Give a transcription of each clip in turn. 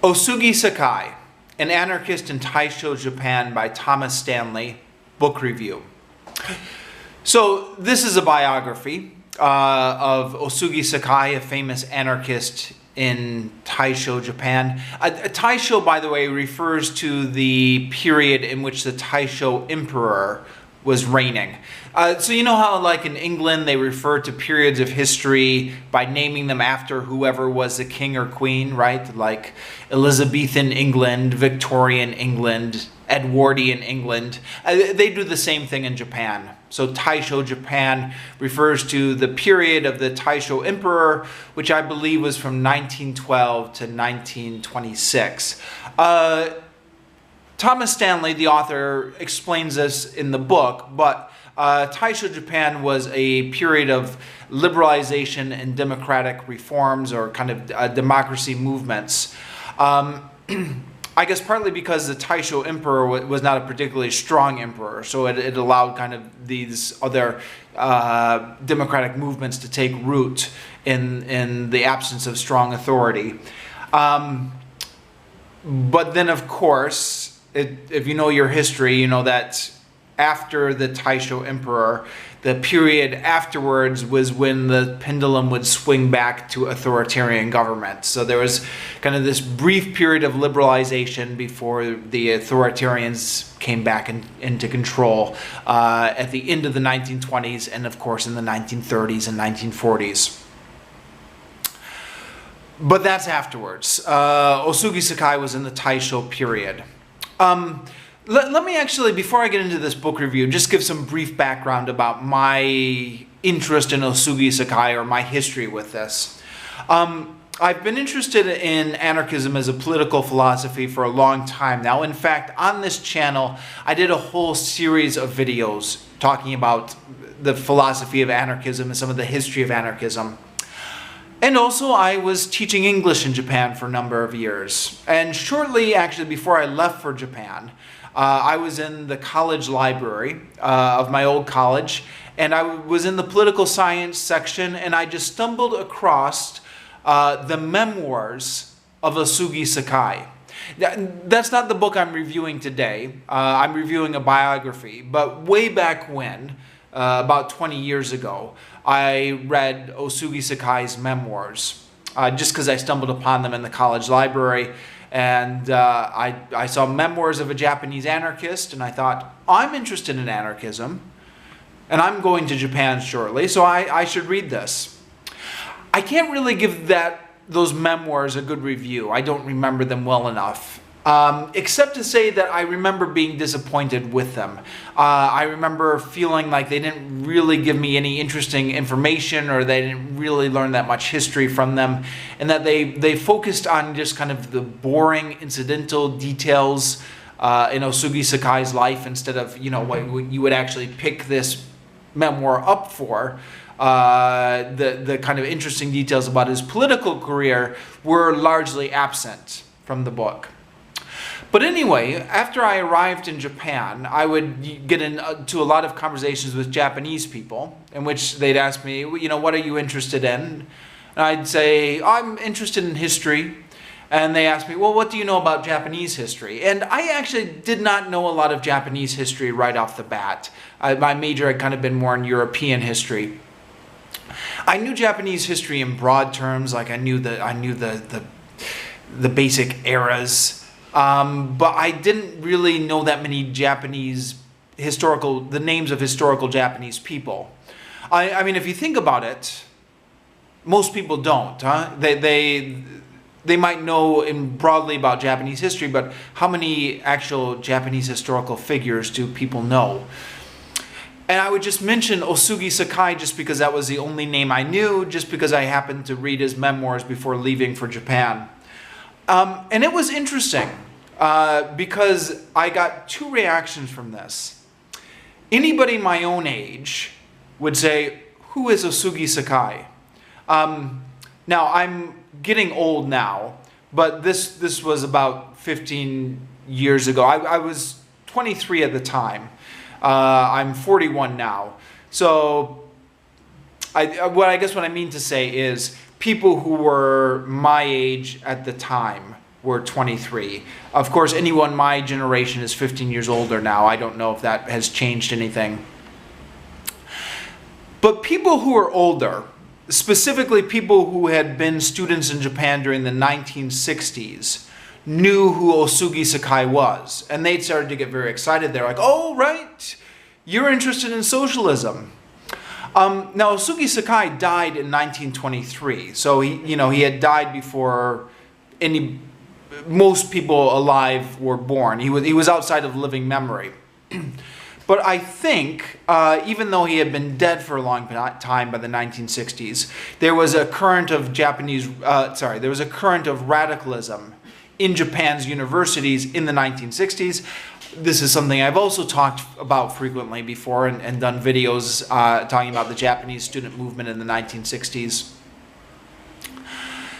Osugi Sakae, An Anarchist in Taisho, Japan by Thomas Stanley, book review. So this is a biography of Osugi Sakae, a famous anarchist in Taisho, Japan. Taisho, by the way, refers to the period in which the Taisho emperor was reigning. So you know how like in England they refer to periods of history by naming them after whoever was the king or queen, right? Like Elizabethan England, Victorian England, Edwardian England. They do the same thing in Japan. So Taisho, Japan refers to the period of the Taisho emperor, which I believe was from 1912 to 1926. Thomas Stanley, the author, explains this in the book, but Taisho, Japan was a period of liberalization and democratic reforms, or kind of democracy movements. I guess partly because the Taisho emperor was not a particularly strong emperor, so it allowed kind of these other democratic movements to take root in the absence of strong authority. But then, of course, if you know your history, you know that after the Taisho emperor, the period afterwards was when the pendulum would swing back to authoritarian government. So there was kind of this brief period of liberalization before the authoritarians came back into control at the end of the 1920s and, of course, in the 1930s and 1940s. But that's afterwards. Osugi Sakae was in the Taisho period. Let me actually, before I get into this book review, just give some brief background about my interest in Osugi Sakae, or my history with this. I've been interested in anarchism as a political philosophy for a long time now. In fact, on this channel, I did a whole series of videos talking about the philosophy of anarchism and some of the history of anarchism. And also, I was teaching English in Japan for a number of years. And shortly, actually, before I left for Japan, I was in the college library of my old college, and I was in the political science section, and I just stumbled across the memoirs of Osugi Sakae. That's not the book I'm reviewing today. I'm reviewing a biography, but way back when, about 20 years ago, I read Osugi Sakae's memoirs just because I stumbled upon them in the college library. And I saw memoirs of a Japanese anarchist, and I thought, I'm interested in anarchism, and I'm going to Japan shortly, so I should read this. I can't really give those memoirs a good review. I don't remember them well enough. Except to say that I remember being disappointed with them. I remember feeling like they didn't really give me any interesting information, or they didn't really learn that much history from them, and that they focused on just kind of the boring incidental details in Osugi Sakae's life, instead of, you know, what you would actually pick this memoir up for. The kind of interesting details about his political career were largely absent from the book. But anyway, after I arrived in Japan, I would get into a lot of conversations with Japanese people, in which they'd ask me, you know, what are you interested in? And I'd say, I'm interested in history. And they asked me, well, what do you know about Japanese history? And I actually did not know a lot of Japanese history right off the bat. My major had kind of been more in European history. I knew Japanese history in broad terms, like I knew the basic eras. But I didn't really know that many the names of historical Japanese people. I mean, if you think about it, most people don't, huh? They might know broadly about Japanese history, but how many actual Japanese historical figures do people know? And I would just mention Osugi Sakae just because that was the only name I knew, just because I happened to read his memoirs before leaving for Japan. And it was interesting because I got two reactions from this. Anybody my own age would say, who is Osugi Sakae? Now, I'm getting old now, but this was about 15 years ago. I was 23 at the time. I'm 41 now. So what I mean to say is people who were my age at the time were 23. Of course, anyone my generation is 15 years older now. I don't know if that has changed anything. But people who are older, specifically people who had been students in Japan during the 1960s, knew who Osugi Sakae was. And they started to get very excited. They're like, oh, right, you're interested in socialism. Now, Osugi Sakae died in 1923. So he had died before most people alive were born. He was outside of living memory. But I think, even though he had been dead for a long time by the 1960s, there was a current of radicalism in Japan's universities in the 1960s. This is something I've also talked about frequently before and done videos talking about the Japanese student movement in the 1960s.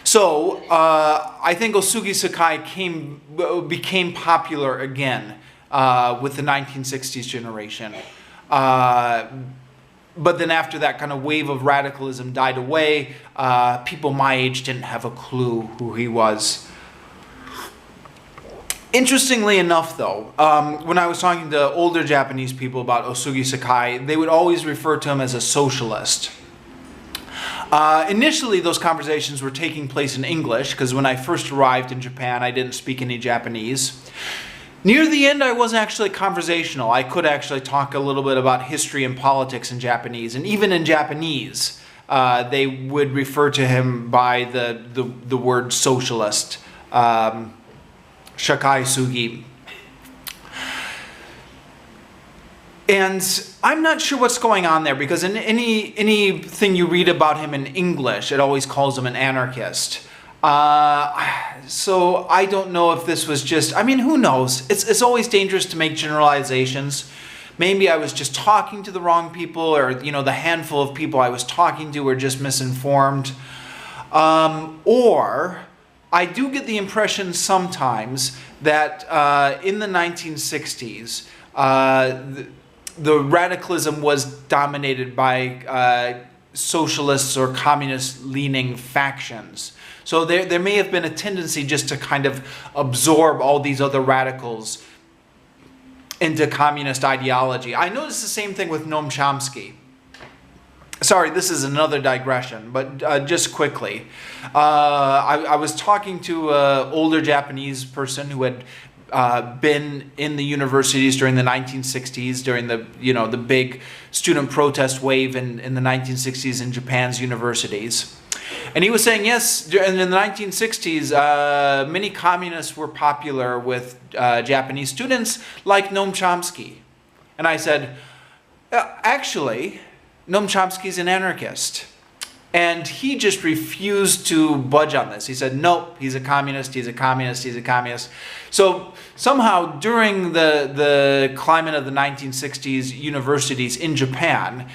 So I think Osugi Sakae became popular again with the 1960s generation. But then after that kind of wave of radicalism died away, people my age didn't have a clue who he was. Interestingly enough, though, when I was talking to older Japanese people about Osugi Sakae, they would always refer to him as a socialist. Initially, those conversations were taking place in English, because when I first arrived in Japan, I didn't speak any Japanese. Near the end, I wasn't actually conversational. I could actually talk a little bit about history and politics in Japanese, and even in Japanese, they would refer to him by the word socialist. Sakae Sugi. And I'm not sure what's going on there, because in anything you read about him in English, it always calls him an anarchist. So I don't know if this was just, I mean, who knows? It's always dangerous to make generalizations. Maybe I was just talking to the wrong people, or the handful of people I was talking to were just misinformed. Or I do get the impression sometimes that in the 1960s, the radicalism was dominated by socialists or communist-leaning factions. So there may have been a tendency just to kind of absorb all these other radicals into communist ideology. I noticed the same thing with Noam Chomsky. Sorry, this is another digression, but just quickly. I was talking to an older Japanese person who had been in the universities during the 1960s, during the big student protest wave in the 1960s in Japan's universities. And he was saying, yes, in the 1960s, many communists were popular with Japanese students, like Noam Chomsky. And I said, actually, Noam Chomsky is an anarchist. And he just refused to budge on this. He said, nope, he's a communist, he's a communist, he's a communist. So somehow during the climate of the 1960s universities in Japan,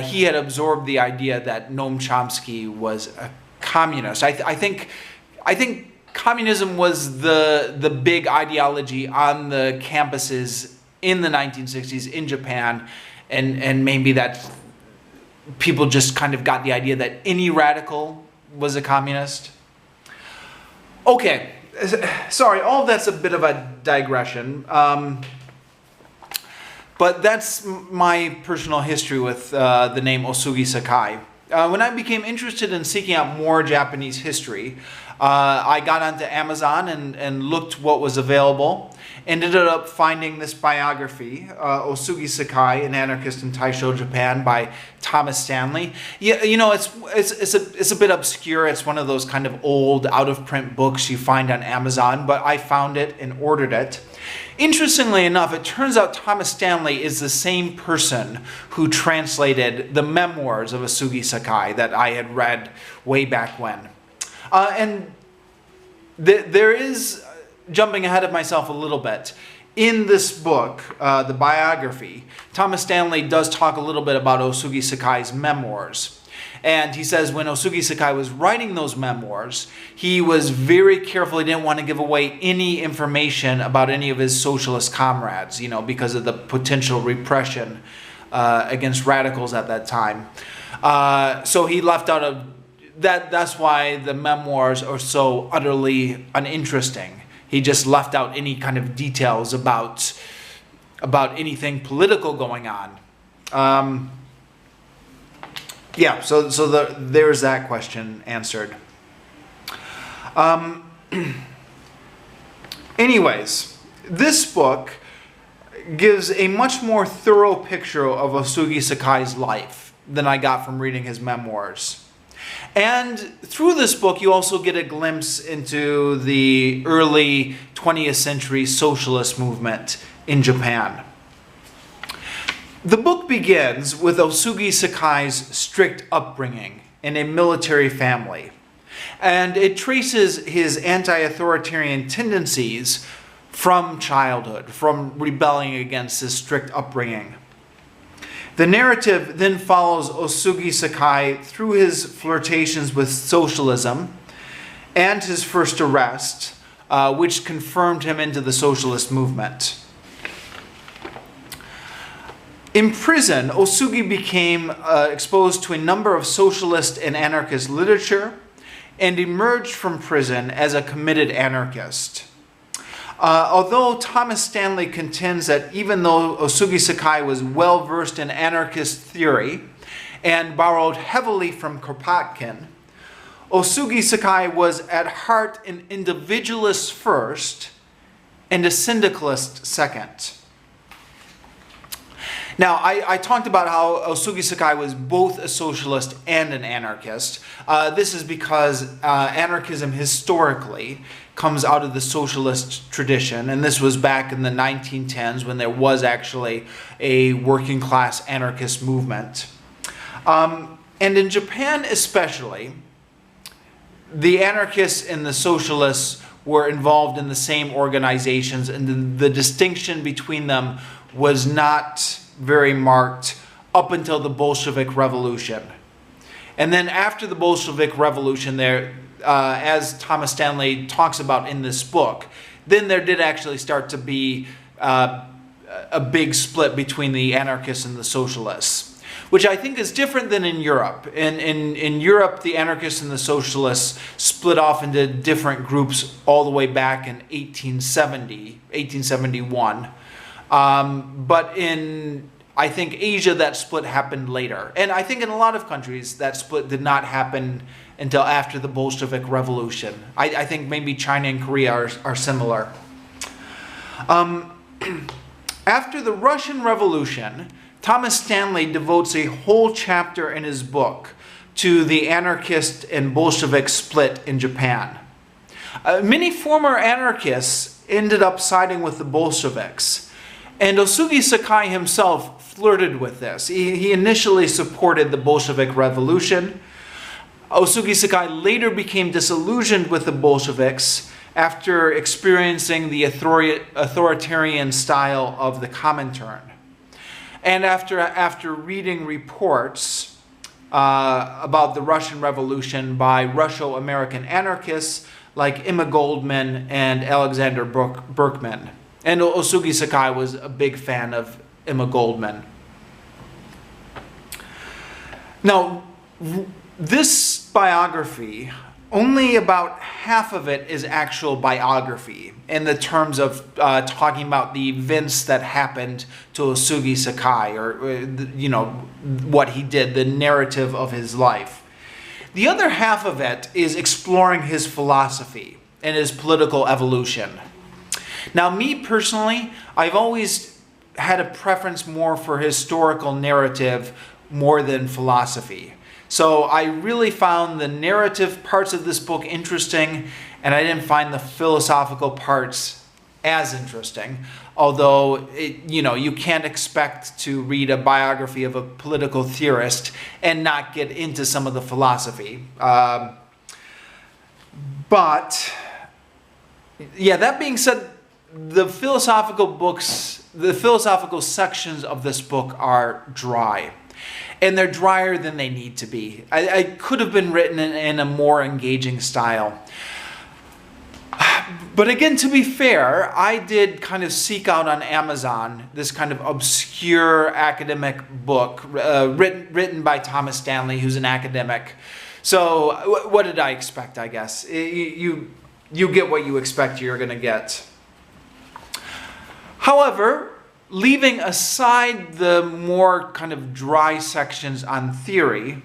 he had absorbed the idea that Noam Chomsky was a communist. I think communism was the big ideology on the campuses in the 1960s in Japan, and maybe that people just kind of got the idea that any radical was a communist. Okay, sorry, all of that's a bit of a digression. But that's my personal history with the name Osugi Sakae. When I became interested in seeking out more Japanese history, I got onto Amazon and looked what was available. Ended up finding this biography, Osugi Sakae, an anarchist in Taisho, Japan, by Thomas Stanley. Yeah, it's a bit obscure. It's one of those kind of old, out-of-print books you find on Amazon, but I found it and ordered it. Interestingly enough, it turns out Thomas Stanley is the same person who translated the memoirs of Osugi Sakae that I had read way back when. And there is, jumping ahead of myself a little bit, in this book, the biography, Thomas Stanley does talk a little bit about Osugi Sakae's memoirs. And he says when Osugi Sakae was writing those memoirs, he was very careful. He didn't want to give away any information about any of his socialist comrades, because of the potential repression against radicals at that time. So he left out that's why the memoirs are so utterly uninteresting. He just left out any kind of details about anything political going on. Yeah, so there's that question answered. Anyways, this book gives a much more thorough picture of Osugi Sakai's life than I got from reading his memoirs. And through this book, you also get a glimpse into the early 20th century socialist movement in Japan. The book begins with Osugi Sakai's strict upbringing in a military family, and it traces his anti-authoritarian tendencies from childhood, from rebelling against his strict upbringing. The narrative then follows Osugi Sakae through his flirtations with socialism and his first arrest, which confirmed him into the socialist movement. In prison, Osugi became exposed to a number of socialist and anarchist literature and emerged from prison as a committed anarchist. Although Thomas Stanley contends that even though Osugi Sakae was well versed in anarchist theory and borrowed heavily from Kropotkin, Osugi Sakae was at heart an individualist first and a syndicalist second. Now, I talked about how Osugi Sakae was both a socialist and an anarchist. This is because anarchism historically comes out of the socialist tradition, and this was back in the 1910s when there was actually a working class anarchist movement. And in Japan especially, the anarchists and the socialists were involved in the same organizations, and the distinction between them was not very marked up until the Bolshevik Revolution. And then after the Bolshevik Revolution, there, as Thomas Stanley talks about in this book, then there did actually start to be a big split between the anarchists and the socialists, which I think is different than in Europe. In Europe, the anarchists and the socialists split off into different groups all the way back in 1871. But in, I think, Asia, that split happened later. And I think in a lot of countries, that split did not happen until after the Bolshevik Revolution. I think maybe China and Korea are similar. After the Russian Revolution, Thomas Stanley devotes a whole chapter in his book to the anarchist and Bolshevik split in Japan. Many former anarchists ended up siding with the Bolsheviks. And Osugi Sakae himself flirted with this. He initially supported the Bolshevik Revolution. Osugi Sakae later became disillusioned with the Bolsheviks after experiencing the authoritarian style of the Comintern. And after reading reports about the Russian Revolution by Russo-American anarchists like Emma Goldman and Alexander Berkman. And Osugi Sakae was a big fan of Emma Goldman. Now, this biography, only about half of it is actual biography in the terms of talking about the events that happened to Osugi Sakae, or what he did, the narrative of his life. The other half of it is exploring his philosophy and his political evolution. Now, me personally, I've always had a preference more for historical narrative more than philosophy. So I really found the narrative parts of this book interesting, and I didn't find the philosophical parts as interesting. Although, you can't expect to read a biography of a political theorist and not get into some of the philosophy. But, yeah, that being said, the philosophical sections of this book are dry. And they're drier than they need to be. I could have been written in a more engaging style. But again, to be fair, I did kind of seek out on Amazon this kind of obscure academic book written by Thomas Stanley, who's an academic, So what did I expect, I guess? You get what you expect you're going to get. However, leaving aside the more kind of dry sections on theory,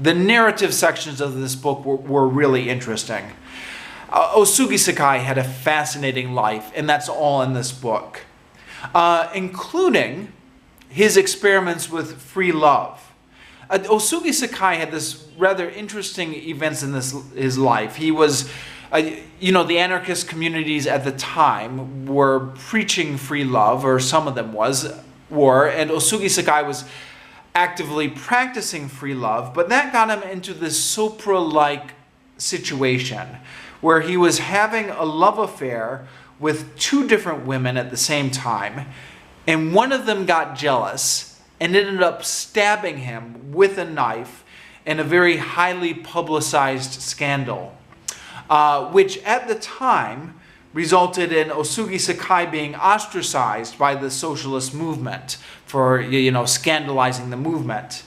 the narrative sections of this book were really interesting. Osugi Sakae had a fascinating life, and that's all in this book, including his experiments with free love. Osugi Sakae had this rather interesting events in his life. He was, the anarchist communities at the time were preaching free love, or some of them were, and Osugi Sakae was actively practicing free love, but that got him into this Sopra-like situation where he was having a love affair with two different women at the same time, and one of them got jealous and ended up stabbing him with a knife in a very highly publicized scandal, which at the time resulted in Osugi Sakae being ostracized by the socialist movement for, scandalizing the movement.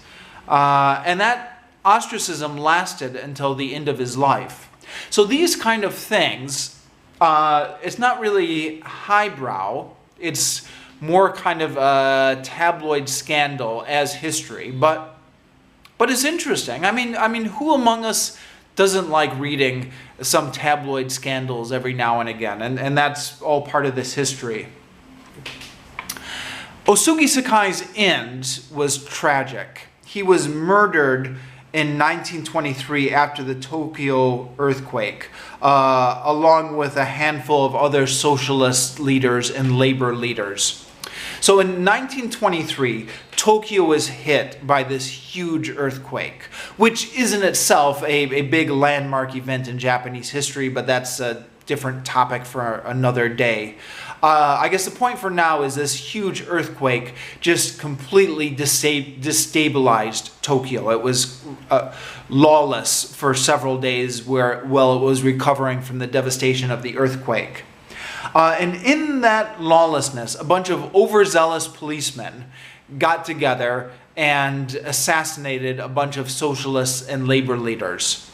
And that ostracism lasted until the end of his life. So these kind of things, it's not really highbrow. It's more kind of a tabloid scandal as history, but it's interesting. I mean, who among us doesn't like reading some tabloid scandals every now and again? And that's all part of this history. Osugi Sakae's end was tragic. He was murdered in 1923 after the Tokyo earthquake, along with a handful of other socialist leaders and labor leaders. So in 1923, Tokyo was hit by this huge earthquake, which is in itself a big landmark event in Japanese history, but that's a different topic for another day. I guess the point for now is this huge earthquake just completely destabilized Tokyo. It was lawless for several days while it was recovering from the devastation of the earthquake. And in that lawlessness, a bunch of overzealous policemen got together and assassinated a bunch of socialists and labor leaders.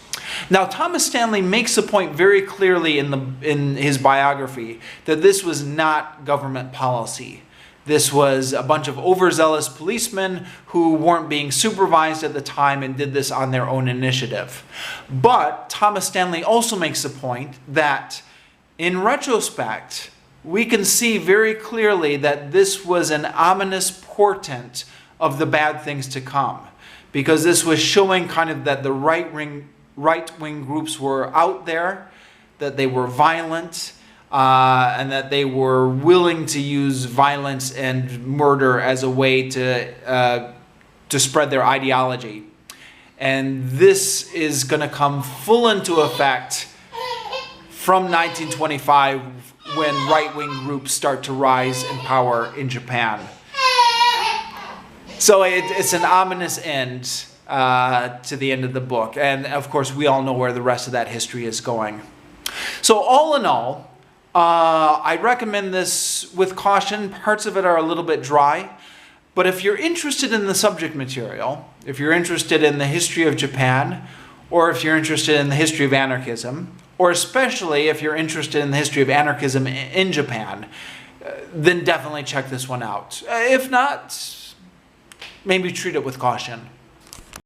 Now, Thomas Stanley makes a point very clearly in his biography that this was not government policy. This was a bunch of overzealous policemen who weren't being supervised at the time and did this on their own initiative. But Thomas Stanley also makes the point that in retrospect, we can see very clearly that this was an ominous portent of the bad things to come, because this was showing kind of that the right-wing groups were out there, that they were violent, and that they were willing to use violence and murder as a way to spread their ideology. And this is going to come full into effect from 1925, when right-wing groups start to rise in power in Japan. So it's an ominous end to the end of the book. And of course, we all know where the rest of that history is going. So all in all, I recommend this with caution. Parts of it are a little bit dry. But if you're interested in the subject material, if you're interested in the history of Japan, or if you're interested in the history of anarchism, or especially if you're interested in the history of anarchism in Japan, then definitely check this one out. If not, maybe treat it with caution.